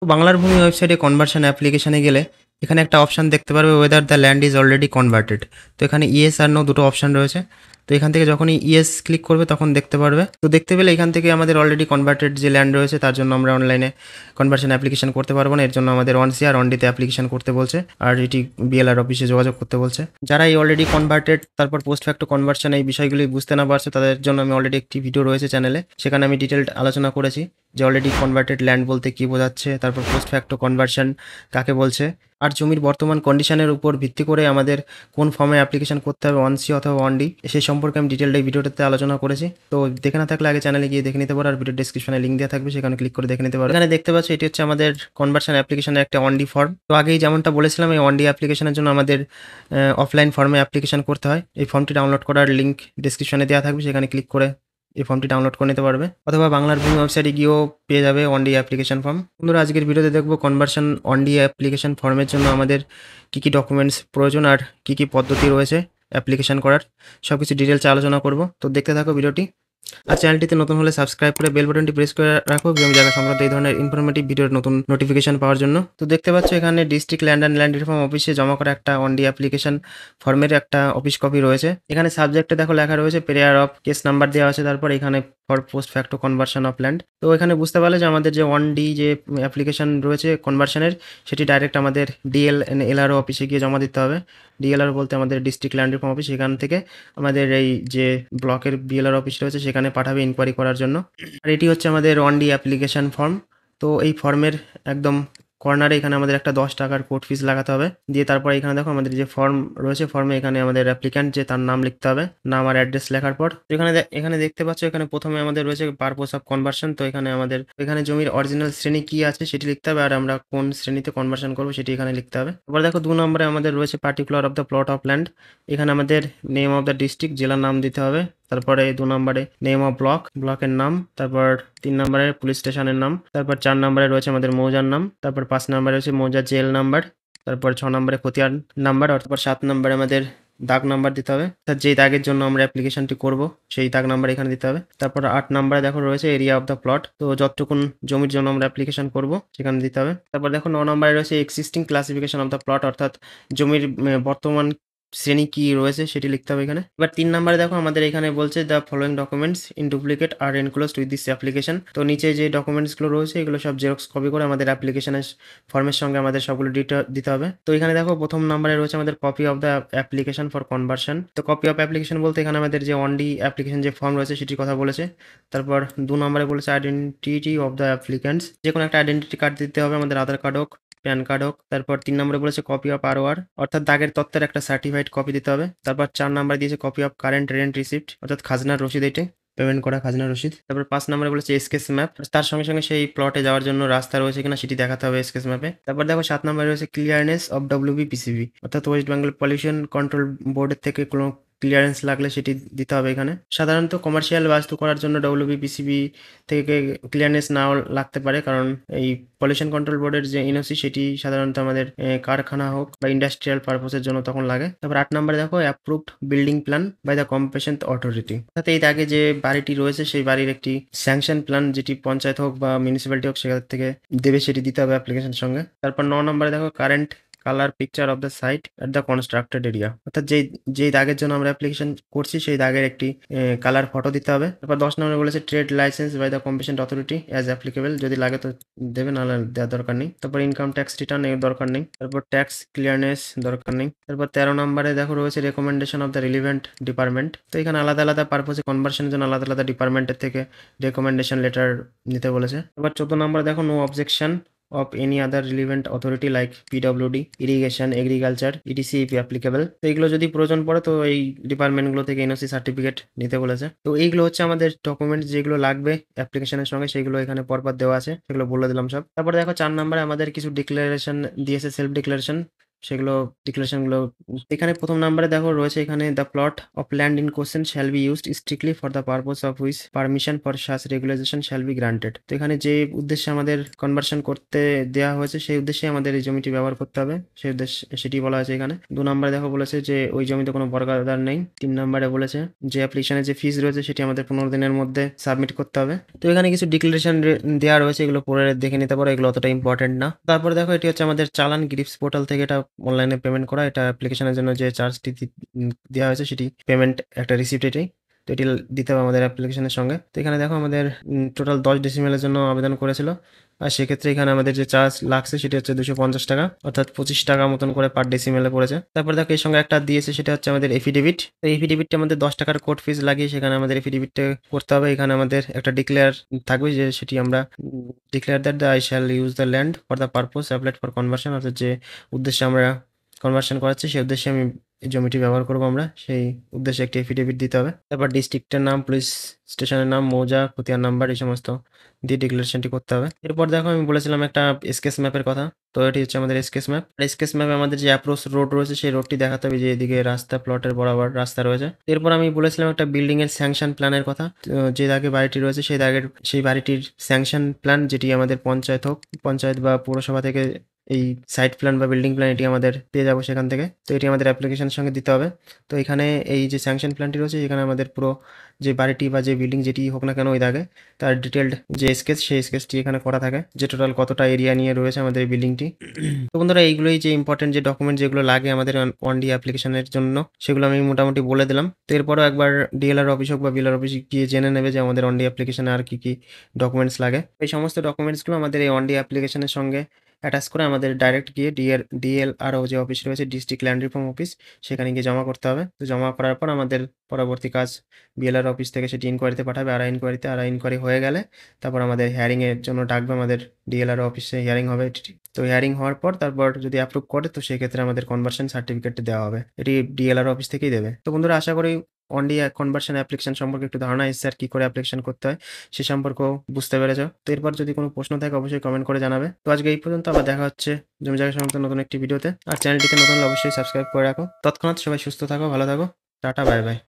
বাংলার ভূমি ওয়েবসাইটে কনভার্সন অ্যাপ্লিকেশনে গেলে এখানে একটা অপশান দেখতে পারবে, whether the land is already converted. তো এখানে ইয়েস আর নো দুটো অপশান রয়েছে। তো এখান থেকে যখনই ইয়েস ক্লিক করবে তখন দেখতে পারবে। তো দেখতে পেলে এখান থেকে আমাদের অলরেডি কনভার্টেড যে ল্যান্ড রয়েছে তার জন্য আমরা অনলাইনে কনভার্সন অ্যাপ্লিকেশন করতে পারবো না। এর জন্য আমাদের ওয়ান সি আর ওয়ান ডিতে অ্যাপ্লিকেশন করতে বলছে, আর এটি বিএলআর অফিসে যোগাযোগ করতে বলছে। যারা এই অলরেডি কনভার্টেড তারপর পোস্ট ফ্যাক্টো কনভার্সন এই বিষয়গুলি বুঝতে না পারছে তাদের জন্য আমি অলরেডি একটি ভিডিও রয়েছে চ্যানেলে, সেখানে আমি ডিটেলড আলোচনা করেছি যে অলরেডি কনভার্টেড ল্যান্ড বলতে কী বোঝাচ্ছে, তারপর পোস্ট ফ্যাক্টো কনভার্সন কাকে বলছে, আর জমির বর্তমান কন্ডিশনের উপর ভিত্তি করে আমাদের কোন ফর্মে অ্যাপ্লিকেশন করতে হবে, ওয়ান সি অথবা ওয়ান ডি, সেই সম্পর্কে আমি ডিটেলড এই ভিডিওটাতে আলোচনা করেছি। তো দেখে না থাকলে আগে চ্যানেলে গিয়ে দেখে নিতে পারো, আর ভিডিও ডিসক্রিপশনে লিঙ্ক দেওয়া থাকবে, সেখানে ক্লিক করে দেখে নিতে পারো। এখানে দেখতে পাচ্ছ এটি হচ্ছে আমাদের কনভার্সন অ্যাপ্লিকেশনের একটা ওয়ান ডি ফর্ম। তো আগেই যেমনটা বলেছিলাম এই ওয়ান ডি অ্যাপ্লিকেশনের জন্য আমাদের অফলাইন ফর্মে অ্যাপ্লিকেশন করতে হয়। এই ফর্মটি ডাউনলোড করার লিঙ্ক ডিসক্রিপশনে দেওয়া থাকবে, সেখানে ক্লিক করে এই ফর্মটি ডাউনলোড করে নিতে পারবে, অথবা বাংলার ভূমি ওয়েবসাইটে গিয়েও পেয়ে যাবে ওয়ান ডি অ্যাপ্লিকেশন ফর্ম। বন্ধুরা, আজকের ভিডিওতে দেখবো কনভার্সন ওয়ান ডি অ্যাপ্লিকেশন ফর্মের জন্য আমাদের কী কী ডকুমেন্টস প্রয়োজন আর কী কী পদ্ধতি রয়েছে অ্যাপ্লিকেশন করার, সব কিছু ডিটেলসে আলোচনা করব। তো দেখতে থাকো ভিডিওটি। আর চ্যানেলটিতে নতুন হলে সাবস্ক্রাইব করে বেল বাটনটি প্রেস করে রাখো জমি জায়গা সংক্রান্ত এই ধরনের ইনফরমেটিভ ভিডিওর নতুন নোটিফিকেশন পাওয়ার জন্য। তো দেখতে পাচ্ছ এখানে district land and land reform অফিসে জমা করা একটা ওয়ান ডি অ্যাপ্লিকেশন ফর্মের একটা অফিস কপি রয়েছে। এখানে সাবজেক্টে দেখো লেখা রয়েছে প্রেয়ার অফ, কেস নাম্বার দেওয়া আছে, তারপর এখানে for post facto conversion of land. তো এখানে বুঝতে পারলে যে আমাদের যে ওয়ান ডি যে অ্যাপ্লিকেশন রয়েছে কনভার্সনের, সেটি ডাইরেক্ট আমাদের ডিএল এলআরও অফিসে গিয়ে জমা দিতে হবে। ডিএলআর বলতে আমাদের ডিস্ট্রিক্ট ল্যান্ড রিফর্ম অফিস, সেখান থেকে আমাদের এই যে ব্লকের বিএলআর অফিস রয়েছে সেখানে পাঠাবে ইনকোয়ারি করার জন্য। আর এটি হচ্ছে আমাদের ওয়ান ডি অ্যাপ্লিকেশন ফর্ম। তো এই ফর্মের একদম কর্নারে এখানে আমাদের একটা 10 টাকার কোড ফিস লাগাতে হবে। দিয়ে তারপর এখানে দেখো আমাদের যে ফর্ম রয়েছে, ফর্মে এখানে আমাদের অ্যাপ্লিক্যান্ট যে তার নাম লিখতে হবে, নাম আর অ্যাড্রেস লেখার পর তো এখানে দেখতে পাচ্ছ এখানে প্রথমে আমাদের রয়েছে পারপোজ অফ কনভার্সন। তো এখানে আমাদের এখানে জমির অরিজিনাল শ্রেণী কি আছে সেটি লিখতে হবে, আর আমরা কোন শ্রেণীতে কনভার্সন করবো সেটি এখানে লিখতে হবে। এবার দেখো 2 নম্বরে আমাদের রয়েছে particular of the plot of land. এখানে আমাদের নেম অফ দ্য ডিস্ট্রিক্ট, জেলার নাম দিতে হবে। তারপরে 2 নম্বরে নেম অফ ব্লক, ব্লকের নাম। তারপর 3 নম্বরে পুলিশ স্টেশনের নাম। তারপর 4 নম্বরে রয়েছে আমাদের মৌজার নাম। তারপর 5 নম্বরে রয়েছে মৌজার জেল নাম্বার। তারপর 6 নম্বরে খতিয়ান নাম্বার। তারপর 7 নম্বরে আমাদের দাগ নাম্বার দিতে হবে, অর্থাৎ যেই দাগের জন্য আমরা অ্যাপ্লিকেশনটি করব সেই দাগ নাম্বার এখানে দিতে হবে। তারপর 8 নম্বরে দেখো রয়েছে এরিয়া অফ দ্য প্লট, তো যতটুকুন জমির জন্য আমরা অ্যাপ্লিকেশন করব সেখানে দিতে হবে। তারপর দেখো 9 নম্বরে রয়েছে existing classification of the plot, অর্থাৎ জমির বর্তমান শ্রেণী কি রয়েছে সেটি লিখতে হবে এখানে। এবার 3 নম্বরে দেখো আমাদের এখানে বলছে the following documents in duplicate are enclosed with this application. তো নিচে যে ডকুমেন্টসগুলো রয়েছে এগুলো সব জেরক্স কপি করে আমাদের অ্যাপ্লিকেশনের ফর্মের সঙ্গে আমাদের সবগুলো দিতে হবে। তো এখানে দেখো প্রথম নম্বরে রয়েছে আমাদের copy of the application for conversion. তো কপি অফ অ্যাপ্লিকেশন বলতে এখানে আমাদের যে ওয়ান ডি অ্যাপ্লিকেশন যে ফর্ম রয়েছে সেটির কথা বলেছে। তারপর 2 নম্বরে বলেছে আইডেন্টিটি অফ দ্য অ্যাপ্লিক্যান্টস, যে কোনো একটা আইডেন্টিটি কার্ড দিতে হবে, আমাদের আধার কার্ড হোক, প্যান কার্ড হোক। তারপর 3 নম্বরে বলেছে কপি অফ আরওআর, অর্থাৎ দাগের তত্ত্বের একটা সার্টিফাইড কপি দিতে হবে। তারপর 4 নম্বরে দিয়েছে copy of current rent receipt, অর্থাৎ খাজনার রসিদ, এটি পেমেন্ট করা খাজনার রসিদ। তারপর 5 নম্বরে বলেছে এসকেস ম্যাপ, তার সঙ্গে সঙ্গে সেই প্লটে যাওয়ার জন্য রাস্তা রয়েছে কিনা সেটি দেখাতে হবে এসকেস ম্যাপে। তারপর দেখো 7 নম্বরে রয়েছে ক্লিয়ারনেস অফ ডব্লিউবিপিসিবি, অর্থাৎ ওয়েস্ট বেঙ্গল পলিউশন কন্ট্রোল বোর্ডের থেকে কোনো ক্লিয়ারেন্স লাগলে সেটি দিতে হবে এখানে। সাধারণত কমার্শিয়াল বাস্তু করার জন্য ডব্লিউবিপিসিবি থেকে ক্লিয়ারনেস নাও লাগতে পারে, কারণ এই পলিউশন কন্ট্রোল বোর্ডের যে এনওসি সেটি সাধারণত আমাদের কারখানা হোক বা ইন্ডাস্ট্রিয়াল পারপোসের জন্য তখন লাগে। তারপর 8 নম্বরে দেখো approved building plan by the competent authority, অর্থাৎ এই দাগে যে বাড়িটি রয়েছে সেই বাড়ির একটি স্যাংশন প্ল্যান, যেটি পঞ্চায়েত হোক বা মিউনিসিপ্যালিটি হোক সেখান থেকে দেবে, সেটি দিতে হবে অ্যাপ্লিকেশনের সঙ্গে। তারপর 9 নম্বরে দেখো current colour picture of the site at the constructed area, অর্থাৎ যেই দাগের জন্য আমরা অ্যাপ্লিকেশন করছি সেই দাগের একটি কালার ফটো দিতে হবে। তারপর 10 নম্বরে বলেছে trade licence by the competent authority as applicable, যদি লাগে তো দেবে, নাহলে দেওয়ার দরকার নেই। তারপর ইনকাম ট্যাক্স রিটার্ন এর দরকার নেই। তারপর ট্যাক্স ক্লিয়ারনেস দরকার নেই। তারপর 13 নম্বরে দেখো রয়েছে recommendation of the relevant department, তো এখানে আলাদা আলাদা পারপোজে কনভার্সনের জন্য আলাদা আলাদা ডিপার্টমেন্টের থেকে রেকমেন্ডেশন লেটার নিতে বলেছে। তারপর 14 নম্বরে দেখো no objection of any other relevant authority like PWD, irrigation, agriculture, etc if applicable। তো এইগুলো যদি প্রয়োজন পড়ে তো এই ডিপার্টমেন্টগুলো থেকে এনওসি সার্টিফিকেট নিতে বলেছে। তো এইগুলো হচ্ছে আমাদের ডকুমেন্টস যেগুলো লাগবে অ্যাপ্লিকেশনের সঙ্গে, সেগুলো এখানে পরপর দেওয়া আছে, সেগুলো বলে দিলাম সব। তারপর দেখো 4 নম্বরে আমাদের কিছু ডিক্লারেশন দিয়েছে, সেলফ ডিক্লারেশন। সেগুলো ডিক্লারেশনগুলো এখানে প্রথম নাম্বারে দেখো রয়েছে এখানে the plot of land in question shall be used strictly for the purpose of which permission for such রেগুলাইজেশন shall be granted. তো এখানে যে উদ্দেশ্যে আমাদের কনভার্সন করতে দেওয়া হয়েছে সেই উদ্দেশ্যে আমাদের এই জমিটি ব্যবহার করতে হবে, সেই উদ্দেশ্যে সেটি বলা হয়েছে এখানে। 2 নম্বরে দেখো বলেছে যে ওই জমিতে কোনো বর্গাদার নেই। 3 নম্বরে বলেছে যে অ্যাপ্লিকেশনে যে ফিজ রয়েছে সেটি আমাদের 15 দিনের মধ্যে সাবমিট করতে হবে। তো এখানে কিছু ডিক্লারেশন দেওয়া রয়েছে, এগুলো পড়ে দেখে নিতে পারো, এগুলো অতটা ইম্পর্টেন্ট না। তারপরে দেখো এটি হচ্ছে আমাদের চালান গ্রিপস পোর্টাল থেকে এটা অনলাইনে পেমেন্ট করা, এটা অ্যাপ্লিকেশনের জন্য যে চার্জটি দেওয়া হয়েছে সেটি পেমেন্ট একটা রিসিপ্ট এটাই। তো এটি দিতে হবে আমাদের অ্যাপ্লিকেশনের সঙ্গে। তো এখানে দেখো আমাদের টোটাল 10 ডেসিমেলের জন্য আবেদন করেছিল, আর সেক্ষেত্রে এখানে আমাদের যে চার্জ লাগছে সেটি হচ্ছে 250 টাকা, অর্থাৎ 25 টাকা মতন করে পার ডেসিমেলে পড়েছে। তারপর দেখো এর সঙ্গে একটা দিয়েছে, সেটা হচ্ছে আমাদের এফিডেভিট। তো এফিডেভিটটা আমাদের 10 টাকার কোর্ট ফিস লাগিয়ে সেখানে আমাদের এফিডেভিটটা করতে হবে। এখানে আমাদের একটা ডিক্লেয়ার থাকবে যে সেটি আমরা declare that I shall use the land for the purpose applied for conversion, অর্থাৎ যে উদ্দেশ্যে আমরা কনভার্সন করাচ্ছি সেই উদ্দেশ্যে আমি এই জমিটি ব্যবহার করবো আমরা, সেই উদ্দেশ্যে একটি এফিডেভিট দিতে হবে। তারপর ডিস্ট্রিক্টের নাম, পুলিশ স্টেশনের নাম, মৌজা, খতিয়ান নাম্বার, এই সমস্ত দিয়ে ডিক্লারেশনটি করতে হবে। এরপর দেখো আমি বলেছিলাম একটা স্কেচ ম্যাপের কথা, তো এটি হচ্ছে আমাদের স্কেচ ম্যাপ। স্কেচ ম্যাপে আমাদের যে অ্যাপ্রোচ রোড রয়েছে সেই রোডটি দেখাতে হবে, যে এদিকে রাস্তা প্লটের বরাবর রাস্তা রয়েছে। এরপর আমি বলেছিলাম একটা বিল্ডিং এর স্যাংশন প্ল্যানের কথা, তো যে দাগে বাড়িটি রয়েছে সেই দাগের সেই বাড়িটির স্যাংশন প্ল্যান, যেটি আমাদের পঞ্চায়েত হোক, পঞ্চায়েত বা পৌরসভা থেকে এই সাইট প্ল্যান বা বিল্ডিং প্ল্যান এটি আমাদের পেয়ে যাবো সেখান থেকে। তো এটি আমাদের অ্যাপ্লিকেশনের সঙ্গে দিতে হবে। তো এখানে এই যে স্যাংশন প্ল্যানটি রয়েছে এখানে আমাদের পুরো যে বাড়িটি বা যে বিল্ডিং যেটি হোক না কেন ওই দাগে তার ডিটেলড যে স্কেচ সেই স্কেচটি এখানে করা থাকে, যে টোটাল কতটা এরিয়া নিয়ে রয়েছে আমাদের এই বিল্ডিংটি। তো বন্ধুরা এইগুলোই যে ইম্পর্টেন্ট যে ডকুমেন্ট যেগুলো লাগে আমাদের 1D অ্যাপ্লিকেশনের জন্য সেগুলো আমি মোটামুটি বলে দিলাম। তো এরপরও একবার ডিএলআর অফিস হোক বা বিএলআর অফিস গিয়ে জেনে নেবে যে আমাদের 1D অ্যাপ্লিকেশনে আর কি কি ডকুমেন্টস লাগে। এই সমস্ত ডকুমেন্টসগুলো আমাদের এই 1D অ্যাপ্লিকেশনের সঙ্গে অ্যাটাচ করে আমাদের ডাইরেক্ট গিয়ে ডিএলআরও যে অফিস রয়েছে, ডিস্ট্রিক্ট ল্যান্ড রিফর্ম অফিস, সেখানে গিয়ে জমা করতে হবে। তো জমা করার পর আমাদের পরবর্তী কাজ বিএলআর অফিস থেকে সেটি ইনকোয়ারিতে পাঠাবে আরআই ইনকোয়ারিতে। আরআই ইনকোয়ারি হয়ে গেলে তারপর আমাদের হিয়ারিংয়ের জন্য ডাকবে, আমাদের ডিএলআর অফিসে হিয়ারিং হবে। তো হিয়ারিং হওয়ার পর তারপর যদি অ্যাপ্রুভ করে তো সেক্ষেত্রে আমাদের কনভার্সন সার্টিফিকেটটি দেওয়া হবে, এটি ডিএলআর অফিস থেকেই দেবে। তো বন্ধুরা আশা করি 1D কনভার্সন অ্যাপ্লিকেশন সম্পর্কে একটু ধারণা এসেছে, আর কি করে অ্যাপ্লিকেশন করতে হয় সে সম্পর্কেও বুঝতে পেরেছো। তো এরপর যদি কোনো প্রশ্ন থাকে অবশ্যই কমেন্ট করে জানাবে। তো আজকে এই পর্যন্ত, আবার দেখা হচ্ছে জমি জায়গা সংক্রান্ত নতুন একটি ভিডিওতে। আর চ্যানেলটিতে নতুন হলে অবশ্যই সাবস্ক্রাইব করে রাখো। তৎক্ষণাৎ সবাই সুস্থ থাকো, ভালো থাকো, টাটা, বাই বাই।